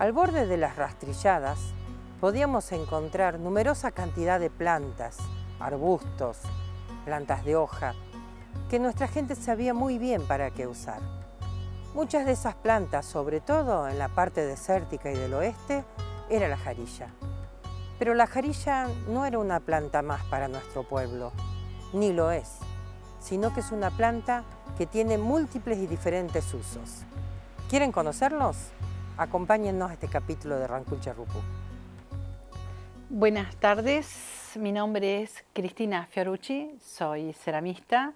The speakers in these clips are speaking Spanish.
Al borde de las rastrilladas podíamos encontrar numerosa cantidad de plantas, arbustos, plantas de hoja, que nuestra gente sabía muy bien para qué usar. Muchas de esas plantas, sobre todo en la parte desértica y del oeste, era la jarilla. Pero la jarilla no era una planta más para nuestro pueblo, ni lo es, sino que es una planta que tiene múltiples y diferentes usos. ¿Quieren conocerlos? Acompáñennos a este capítulo de Rancul Charrupú. Buenas tardes, mi nombre es Cristina Fiorucci, soy ceramista.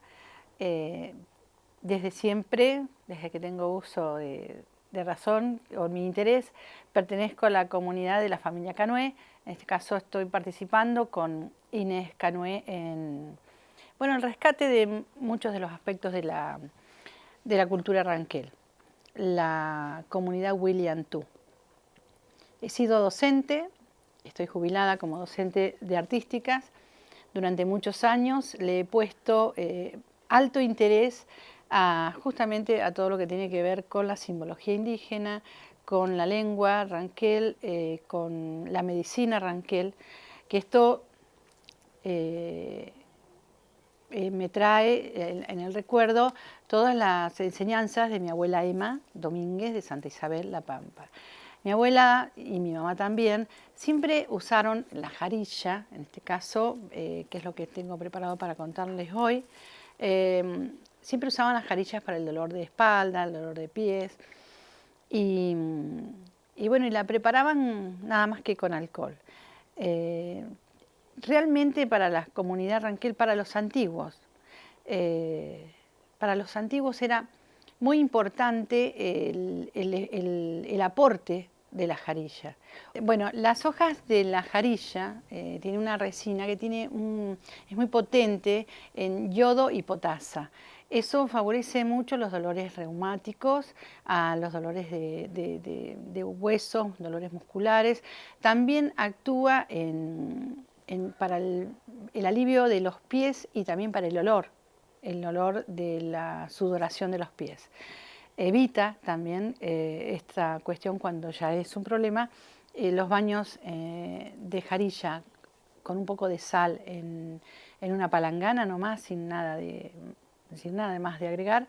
Desde siempre, desde que tengo uso de razón o mi interés, pertenezco a la comunidad de la familia Canoé. En este caso estoy participando con Inés Canoé en el rescate de muchos de los aspectos de la cultura ranquel, la comunidad William Tu. He sido docente, estoy jubilada como docente de artísticas. Durante muchos años le he puesto alto interés justamente a todo lo que tiene que ver con la simbología indígena, con la lengua ranquel, con la medicina ranquel, que esto me trae en el recuerdo todas las enseñanzas de mi abuela Emma Domínguez de Santa Isabel La Pampa. Mi abuela y mi mamá también siempre usaron la jarilla, en este caso, que es lo que tengo preparado para contarles hoy. Siempre usaban las jarillas para el dolor de espalda, el dolor de pies, y la preparaban nada más que con alcohol. Realmente para la comunidad ranquel, para los antiguos era muy importante el aporte de la jarilla. Bueno, las hojas de la jarilla tienen una resina que es muy potente en yodo y potasa. Eso favorece mucho los dolores reumáticos, a los dolores de huesos, dolores musculares. También actúa para el alivio de los pies y también para el olor de la sudoración de los pies. Evita también esta cuestión cuando ya es un problema, los baños de jarilla con un poco de sal en una palangana nomás, sin nada más de agregar,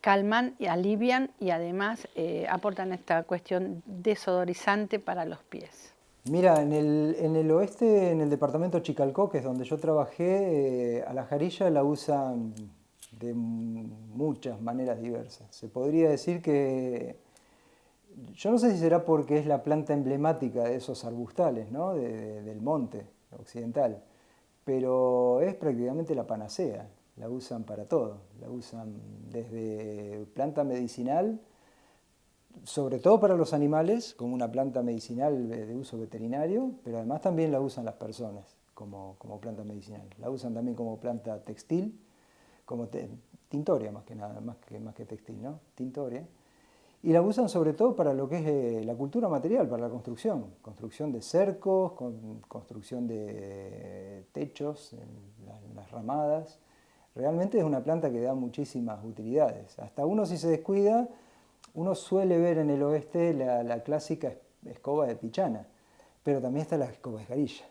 calman y alivian y además aportan esta cuestión desodorizante para los pies. Mira, en el oeste, en el departamento Chicalcó, que es donde yo trabajé, a la jarilla la usan de muchas maneras diversas. Se podría decir que, yo no sé si será porque es la planta emblemática de esos arbustales, ¿no? Del monte occidental, pero es prácticamente la panacea. La usan para todo, la usan desde planta medicinal, sobre todo para los animales, como una planta medicinal de uso veterinario, pero además también la usan las personas como planta medicinal. La usan también como planta textil, como tintoria más que nada, más que textil, ¿no? Tintoria. Y la usan sobre todo para lo que es la cultura material, para la construcción de cercos, construcción de techos en las ramadas. Realmente es una planta que da muchísimas utilidades. Hasta uno, si se descuida, uno suele ver en el oeste la clásica escoba de pichana, pero también está la escoba de jarilla.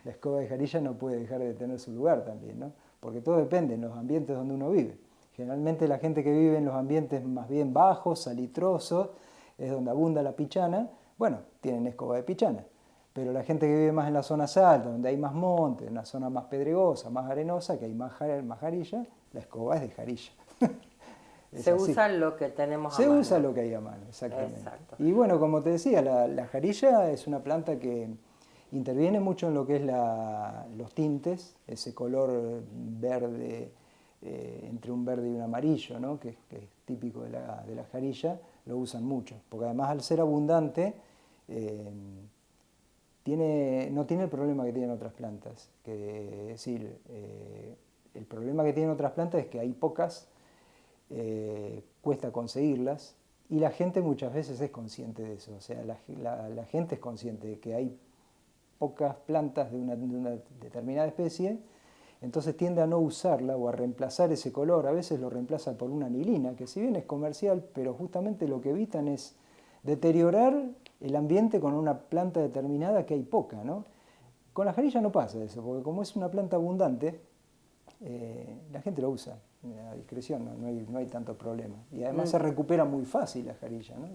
La escoba de jarilla no puede dejar de tener su lugar también, ¿no? Porque todo depende en los ambientes donde uno vive. Generalmente la gente que vive en los ambientes más bien bajos, salitrosos, es donde abunda la pichana, bueno, tienen escoba de pichana. Pero la gente que vive más en las zonas altas, donde hay más monte, en una zona más pedregosa, más arenosa, que hay más jarilla, la escoba es de jarilla. Se usa lo que tenemos a mano. Se usa mano. lo que hay a mano, exactamente. Exacto. Y bueno, como te decía, la jarilla es una planta que interviene mucho en lo que es los tintes, ese color verde, entre un verde y un amarillo, ¿no? que es típico de la jarilla, lo usan mucho, porque además al ser abundante no tiene el problema que tienen otras plantas, es decir, el problema que tienen otras plantas es que hay pocas, cuesta conseguirlas, y la gente muchas veces es consciente de eso, o sea, la gente es consciente de que hay pocas plantas de una determinada especie entonces tiende a no usarla o a reemplazar ese color. A veces lo reemplaza por una anilina, que si bien es comercial, pero justamente lo que evitan es deteriorar el ambiente con una planta determinada que hay poca, ¿no? Con la jarilla no pasa eso, porque como es una planta abundante, la gente lo usa a discreción, no hay tanto problema. Y además se recupera muy fácil la jarilla, ¿no?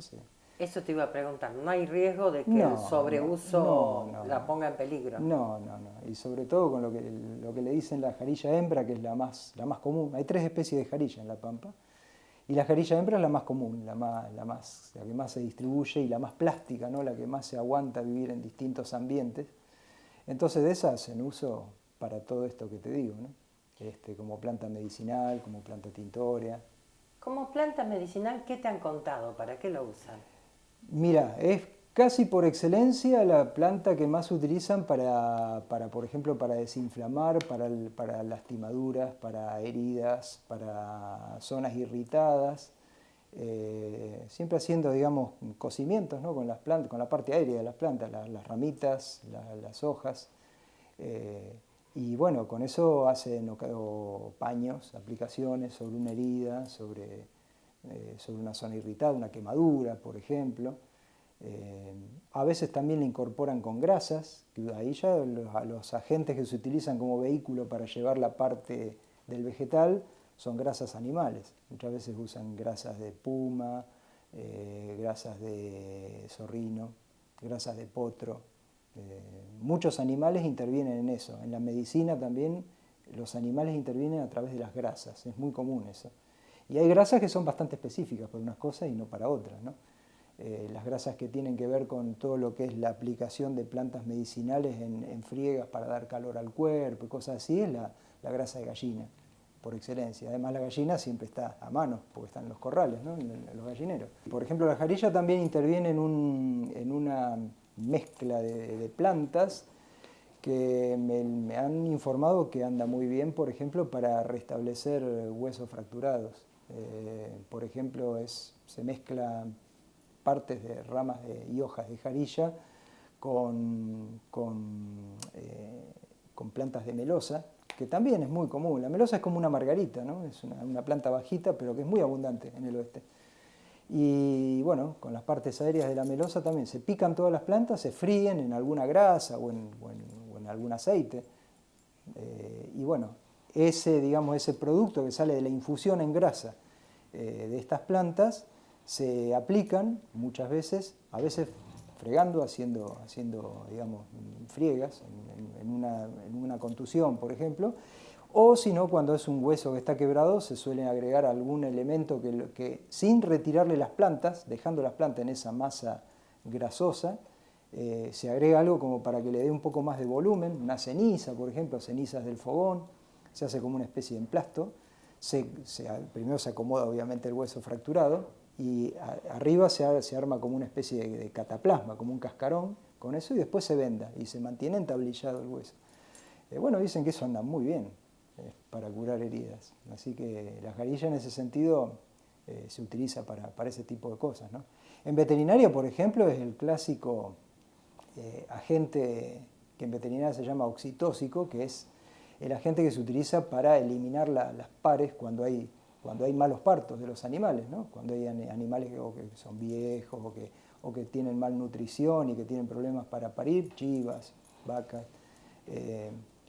Eso te iba a preguntar, ¿no hay riesgo de que el sobreuso la ponga en peligro? No. Y sobre todo con lo que le dicen la jarilla hembra, que es la más común. Hay 3 especies de jarilla en La Pampa. Y la jarilla hembra es la más común, la que más se distribuye y la más plástica, ¿no? La que más se aguanta vivir en distintos ambientes. Entonces de esas hacen uso para todo esto que te digo, ¿no? Como planta medicinal, como planta tintoria. Como planta medicinal, ¿qué te han contado? ¿Para qué lo usan? Mira, es casi por excelencia la planta que más utilizan para por ejemplo, para desinflamar, para lastimaduras, para heridas, para zonas irritadas. Siempre haciendo, digamos, cocimientos, ¿no? Con las plantas, con la parte aérea de las plantas, las ramitas, las hojas. Y bueno, con eso hacen paños, aplicaciones sobre una herida, sobre una zona irritada, una quemadura, por ejemplo. A veces también le incorporan con grasas, que ahí ya los agentes que se utilizan como vehículo para llevar la parte del vegetal son grasas animales. Muchas veces usan grasas de puma, grasas de zorrino, grasas de potro. Muchos animales intervienen en eso. En la medicina también los animales intervienen a través de las grasas, es muy común eso. Y hay grasas que son bastante específicas para unas cosas y no para otras, ¿no? Las grasas que tienen que ver con todo lo que es la aplicación de plantas medicinales en friegas para dar calor al cuerpo y cosas así, es la grasa de gallina, por excelencia. Además la gallina siempre está a mano, porque están en los corrales, ¿no? En los gallineros. Por ejemplo, la jarilla también interviene en una mezcla de plantas que me han informado que anda muy bien, por ejemplo, para restablecer huesos fracturados. Por ejemplo, se mezcla partes de ramas y hojas de jarilla con plantas de melosa, que también es muy común. La melosa es como una margarita, ¿no? Es una planta bajita, pero que es muy abundante en el oeste. Y bueno, con las partes aéreas de la melosa también se pican todas las plantas, se fríen en alguna grasa o en algún aceite. Y bueno, ese producto que sale de la infusión en grasa de estas plantas se aplican muchas veces, a veces fregando, haciendo digamos, friegas en una contusión, por ejemplo, o si no, cuando es un hueso que está quebrado, se suele agregar algún elemento que sin retirarle las plantas, dejando las plantas en esa masa grasosa, se agrega algo como para que le dé un poco más de volumen, una ceniza, por ejemplo, cenizas del fogón, se hace como una especie de emplasto, primero se acomoda obviamente el hueso fracturado, y arriba se arma como una especie de cataplasma, como un cascarón con eso, y después se venda y se mantiene entablillado el hueso. Bueno, dicen que eso anda muy bien para curar heridas, así que la jarilla en ese sentido se utiliza para ese tipo de cosas, ¿no? En veterinaria, por ejemplo, es el clásico agente que en veterinaria se llama oxitóxico, que es el agente que se utiliza para eliminar las pares cuando hay malos partos de los animales, ¿no? Cuando hay animales que son viejos o que tienen malnutrición y que tienen problemas para parir, chivas, vacas.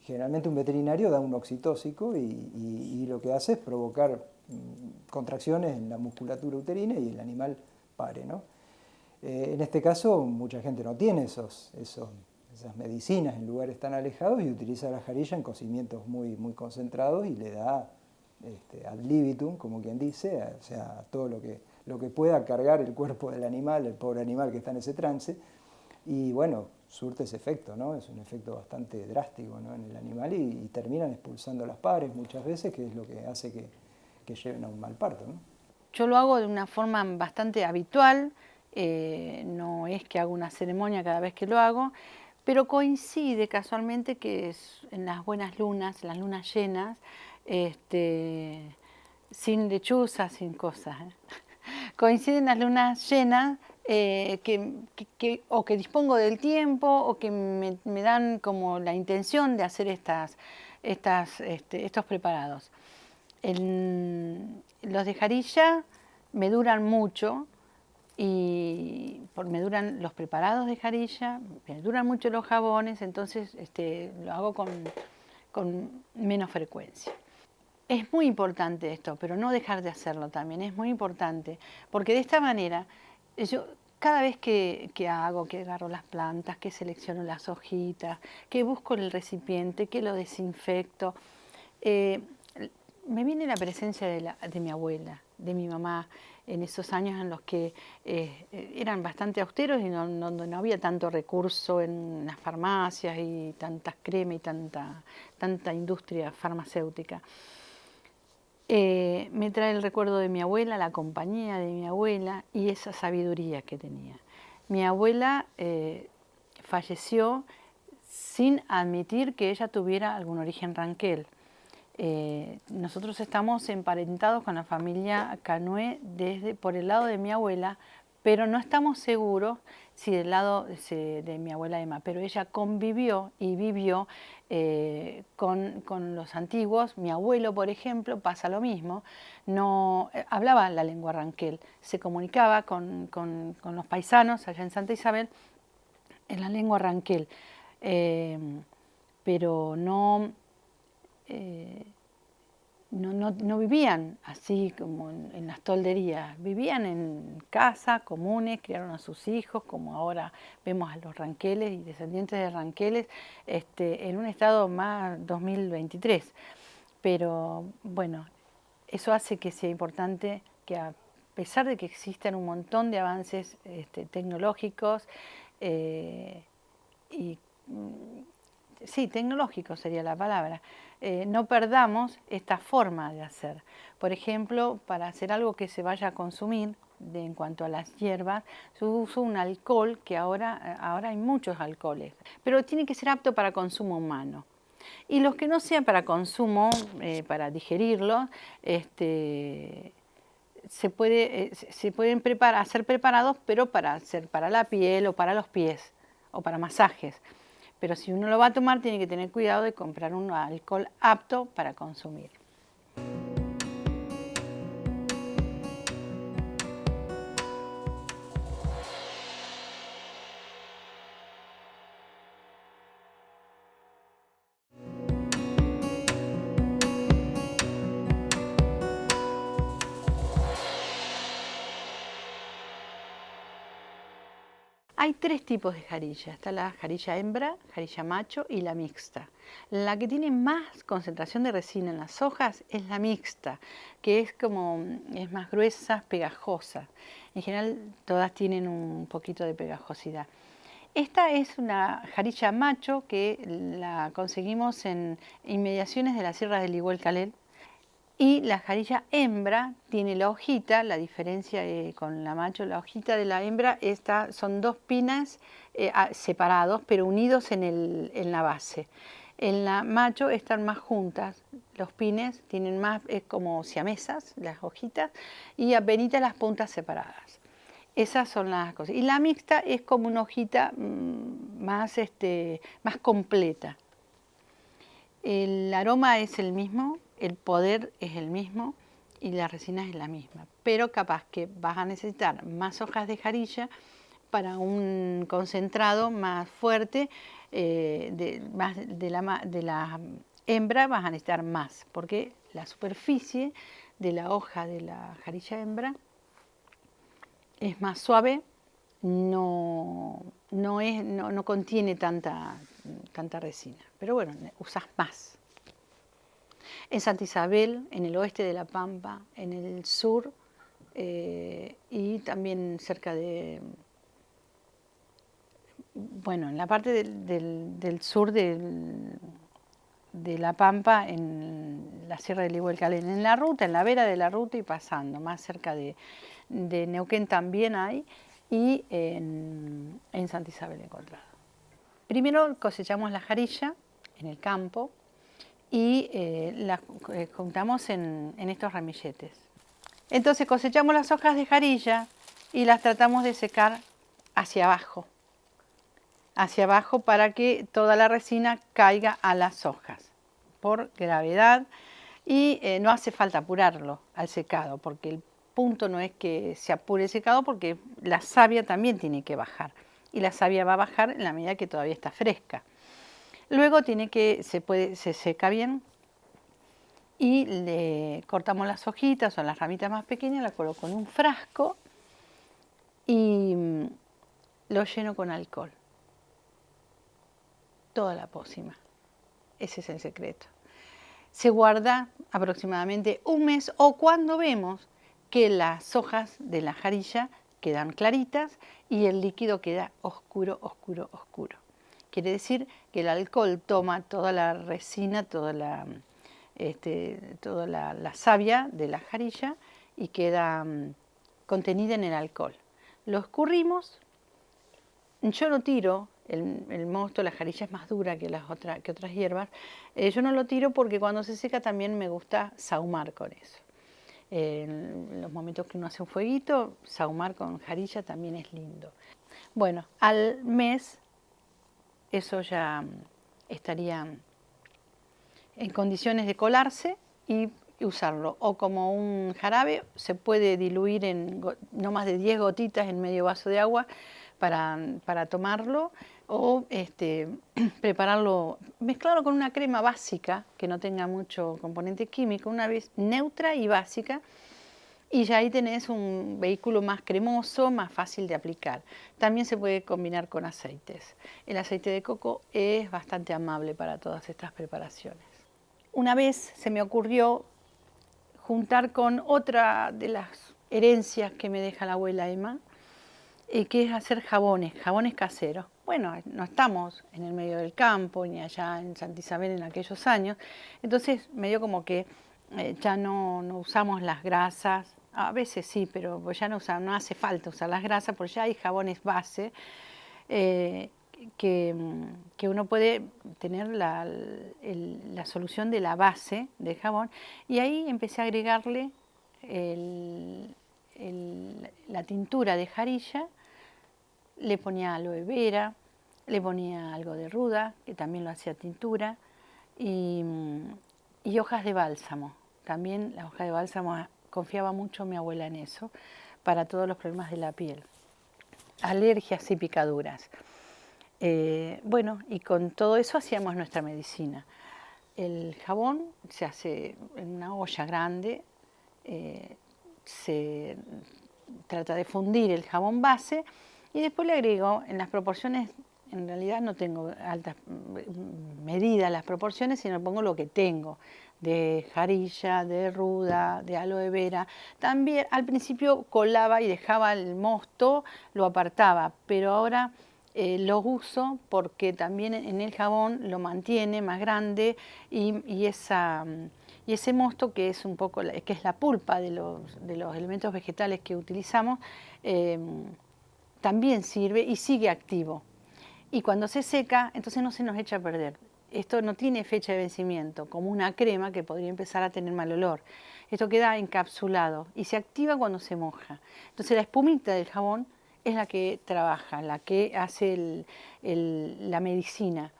Generalmente un veterinario da un oxitóxico y lo que hace es provocar contracciones en la musculatura uterina y el animal pare, ¿no? En este caso mucha gente no tiene esas medicinas en lugares tan alejados y utiliza la jarilla en cocimientos muy, muy concentrados y le da ad libitum, como quien dice, o sea, todo lo que pueda cargar el cuerpo del animal, el pobre animal que está en ese trance, y bueno, surte ese efecto, ¿no? Es un efecto bastante drástico, ¿no? En el animal y terminan expulsando las pares muchas veces, que es lo que hace que lleven a un mal parto, ¿no? Yo lo hago de una forma bastante habitual, no es que hago una ceremonia cada vez que lo hago, pero coincide casualmente que en las buenas lunas, las lunas llenas, sin lechuza, sin cosas, coinciden las lunas llenas o que dispongo del tiempo o que me dan como la intención de hacer estos preparados. Los de jarilla me duran mucho me duran los preparados de jarilla, me duran mucho los jabones, entonces lo hago con menos frecuencia. Es muy importante esto, pero no dejar de hacerlo también, es muy importante, porque de esta manera yo cada vez que agarro las plantas, que selecciono las hojitas, que busco el recipiente, que lo desinfecto, me viene la presencia de mi abuela, de mi mamá, en esos años en los que eran bastante austeros y donde no había tanto recurso en las farmacias y tantas cremas y tanta industria farmacéutica. Me trae el recuerdo de mi abuela, la compañía de mi abuela y esa sabiduría que tenía. Mi abuela falleció sin admitir que ella tuviera algún origen ranquel. Nosotros estamos emparentados con la familia Canué por el lado de mi abuela, pero no estamos seguros si del lado de mi abuela Emma, pero ella convivió y vivió con los antiguos. Mi abuelo, por ejemplo, pasa lo mismo, no hablaba la lengua ranquel, se comunicaba con los paisanos allá en Santa Isabel en la lengua ranquel, pero no vivían así como en las tolderías, vivían en casa, comunes, criaron a sus hijos, como ahora vemos a los ranqueles y descendientes de ranqueles, en un estado más 2023. Pero bueno, eso hace que sea importante que a pesar de que existen un montón de avances tecnológicos, sí, tecnológico sería la palabra, no perdamos esta forma de hacer. Por ejemplo, para hacer algo que se vaya a consumir, en cuanto a las hierbas, se usa un alcohol, que ahora hay muchos alcoholes, pero tiene que ser apto para consumo humano. Y los que no sean para consumo, para digerirlo, se pueden hacer preparados, pero para la piel o para los pies o para masajes. Pero si uno lo va a tomar, tiene que tener cuidado de comprar un alcohol apto para consumir. Hay tres tipos de jarilla. Está la jarilla hembra, jarilla macho y la mixta. La que tiene más concentración de resina en las hojas es la mixta, que es más gruesa, pegajosa. En general todas tienen un poquito de pegajosidad. Esta es una jarilla macho que la conseguimos en inmediaciones de la Sierra del Iguel Calel. Y la jarilla hembra tiene la hojita, la diferencia con la macho, la hojita de la hembra son dos pinas separados, pero unidos en la base. En la macho están más juntas, los pines tienen más, es como siamesas, las hojitas, y apenas las puntas separadas. Esas son las cosas. Y la mixta es como una hojita más completa. El aroma es el mismo, el poder es el mismo y la resina es la misma, pero capaz que vas a necesitar más hojas de jarilla para un concentrado más fuerte, de la hembra vas a necesitar más, porque la superficie de la hoja de la jarilla hembra es más suave, no contiene tanta resina, pero bueno, usas más. En Santa Isabel, en el oeste de La Pampa, en el sur y también cerca de, bueno, en la parte del sur de La Pampa, en la Sierra del Iguel Calel, en la ruta, en la vera de la ruta y pasando, más cerca de Neuquén también hay, y en Santa Isabel encontrado. Primero cosechamos la jarilla en el campo y la juntamos en estos ramilletes. Entonces cosechamos las hojas de jarilla y las tratamos de secar hacia abajo para que toda la resina caiga a las hojas. por gravedad y no hace falta apurarlo al secado, porque el punto no es que se apure el secado, porque la savia también tiene que bajar y la savia va a bajar en la medida que todavía está fresca. Luego se seca bien y le cortamos las hojitas o las ramitas más pequeñas, la coloco en un frasco y lo lleno con alcohol. Toda la pócima. Ese es el secreto. Se guarda aproximadamente un mes o cuando vemos que las hojas de la jarilla quedan claritas y el líquido queda oscuro, oscuro, oscuro. Quiere decir que el alcohol toma toda la resina, toda la savia de la jarilla y queda contenida en el alcohol. Lo escurrimos. Yo no tiro, el mosto, la jarilla es más dura que otras hierbas. Yo no lo tiro porque cuando se seca también me gusta sahumar con eso. En los momentos que uno hace un fueguito, sahumar con jarilla también es lindo. Bueno, al mes eso ya estaría en condiciones de colarse y usarlo. O como un jarabe, se puede diluir en no más de 10 gotitas en medio vaso de agua para tomarlo, o prepararlo, mezclarlo con una crema básica que no tenga mucho componente químico, una vez neutra y básica, y ya ahí tenés un vehículo más cremoso, más fácil de aplicar. También se puede combinar con aceites. El aceite de coco es bastante amable para todas estas preparaciones. Una vez se me ocurrió juntar con otra de las herencias que me deja la abuela Emma, que es hacer jabones caseros. Bueno, no estamos en el medio del campo, ni allá en Santa Isabel en aquellos años, entonces medio como que ya no usamos las grasas, a veces sí, pero pues ya no hace falta usar las grasas, porque ya hay jabones base, que uno puede tener la solución de la base del jabón, y ahí empecé a agregarle la tintura de jarilla, le ponía aloe vera, le ponía algo de ruda, que también lo hacía tintura, y hojas de bálsamo. También la hoja de bálsamo, confiaba mucho mi abuela en eso, para todos los problemas de la piel, alergias y picaduras. Bueno, y con todo eso hacíamos nuestra medicina. El jabón se hace en una olla grande, se trata de fundir el jabón base y después le agrego en las proporciones. En realidad no tengo altas medidas las proporciones, sino pongo lo que tengo, de jarilla, de ruda, de aloe vera. También al principio colaba y dejaba el mosto, lo apartaba, pero ahora lo uso porque también en el jabón lo mantiene más grande y ese mosto, que es un poco, que es la pulpa de los elementos vegetales que utilizamos, también sirve y sigue activo. Y cuando se seca, entonces no se nos echa a perder. Esto no tiene fecha de vencimiento, como una crema que podría empezar a tener mal olor. Esto queda encapsulado y se activa cuando se moja. Entonces la espumita del jabón es la que trabaja, la que hace la medicina.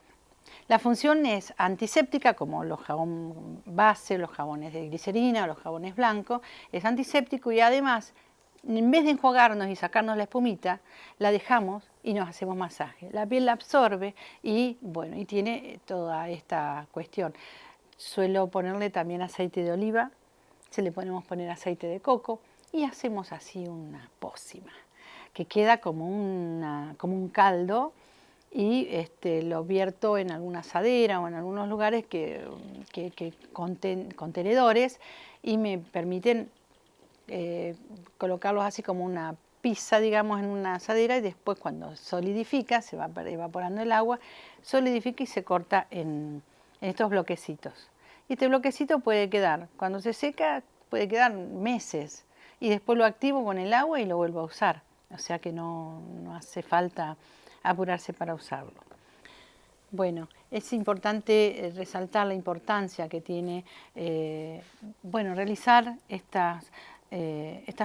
La función es antiséptica, como los jabones base, los jabones de glicerina, los jabones blancos. Es antiséptico y además, en vez de enjuagarnos y sacarnos la espumita, la dejamos y nos hacemos masaje. La piel la absorbe y, bueno, y tiene toda esta cuestión. Suelo ponerle también aceite de oliva, se le podemos poner aceite de coco y hacemos así una pócima que queda como un caldo, y lo vierto en alguna asadera o en algunos lugares contenedores, y me permiten colocarlos así como una pizza, digamos, en una asadera, y después cuando solidifica, se va evaporando el agua, solidifica y se corta en estos bloquecitos. Y este bloquecito puede quedar, cuando se seca, puede quedar meses, y después lo activo con el agua y lo vuelvo a usar. O sea que no hace falta apurarse para usarlo. Bueno, es importante resaltar la importancia que tiene realizar estas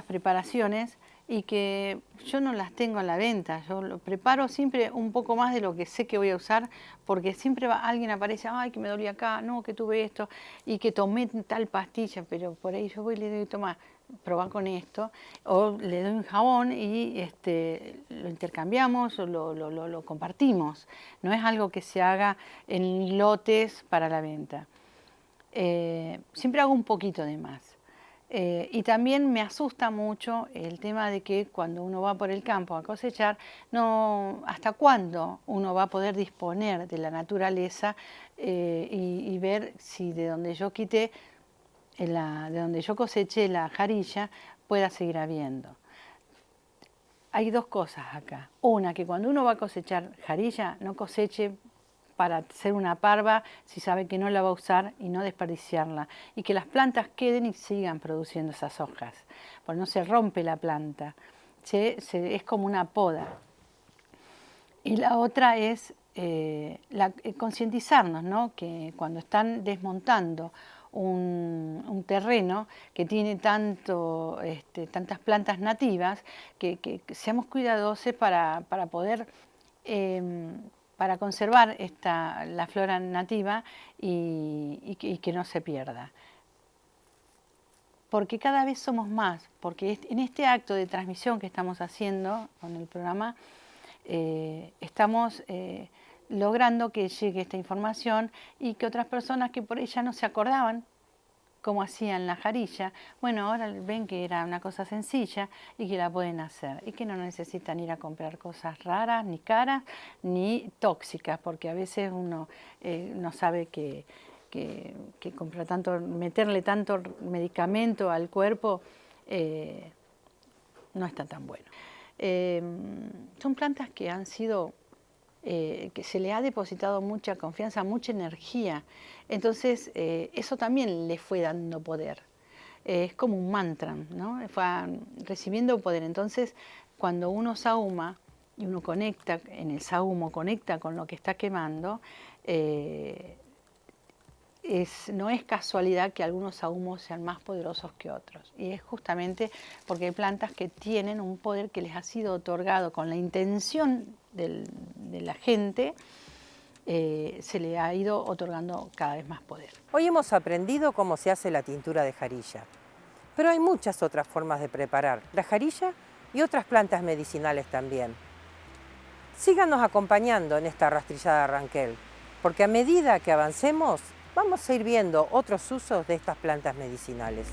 preparaciones y que yo no las tengo a la venta. Yo lo preparo siempre un poco más de lo que sé que voy a usar, porque siempre alguien aparece, ay, que me dolía acá, no, que tuve esto, y que tomé tal pastilla, pero por ahí yo voy y le doy, toma, probá con esto, o le doy un jabón y lo intercambiamos o lo compartimos. No es algo que se haga en lotes para la venta. Siempre hago un poquito de más. Y también me asusta mucho el tema de que cuando uno va por el campo a cosechar, no, ¿hasta cuándo uno va a poder disponer de la naturaleza y ver si de donde yo quité, de donde yo coseché la jarilla, pueda seguir habiendo? Hay dos cosas acá. Una, que cuando uno va a cosechar jarilla, no coseche para hacer una parva si sabe que no la va a usar y no desperdiciarla. Y que las plantas queden y sigan produciendo esas hojas, porque no se rompe la planta, es como una poda. Y la otra es concientizarnos, ¿no? Que cuando están desmontando un terreno que tiene tantas plantas nativas, que seamos cuidadosos para poder para conservar la flora nativa y que no se pierda. Porque cada vez somos más, porque en este acto de transmisión que estamos haciendo con el programa, estamos logrando que llegue esta información y que otras personas que por ella no se acordaban cómo hacían la jarilla, bueno, ahora ven que era una cosa sencilla y que la pueden hacer y que no necesitan ir a comprar cosas raras, ni caras, ni tóxicas, porque a veces uno no sabe que comprar meterle tanto medicamento al cuerpo no está tan bueno. Son plantas que han sido que se le ha depositado mucha confianza, mucha energía. Entonces, eso también le fue dando poder. Es como un mantra, ¿no? Fue recibiendo poder. Entonces, cuando uno sahuma y uno conecta, en el sahumo conecta con lo que está quemando, no es casualidad que algunos sahumos sean más poderosos que otros. Y es justamente porque hay plantas que tienen un poder que les ha sido otorgado con la intención de la gente, se le ha ido otorgando cada vez más poder. Hoy hemos aprendido cómo se hace la tintura de jarilla, pero hay muchas otras formas de preparar la jarilla y otras plantas medicinales también. Síganos acompañando en esta rastrillada Ranquel, porque a medida que avancemos, vamos a ir viendo otros usos de estas plantas medicinales.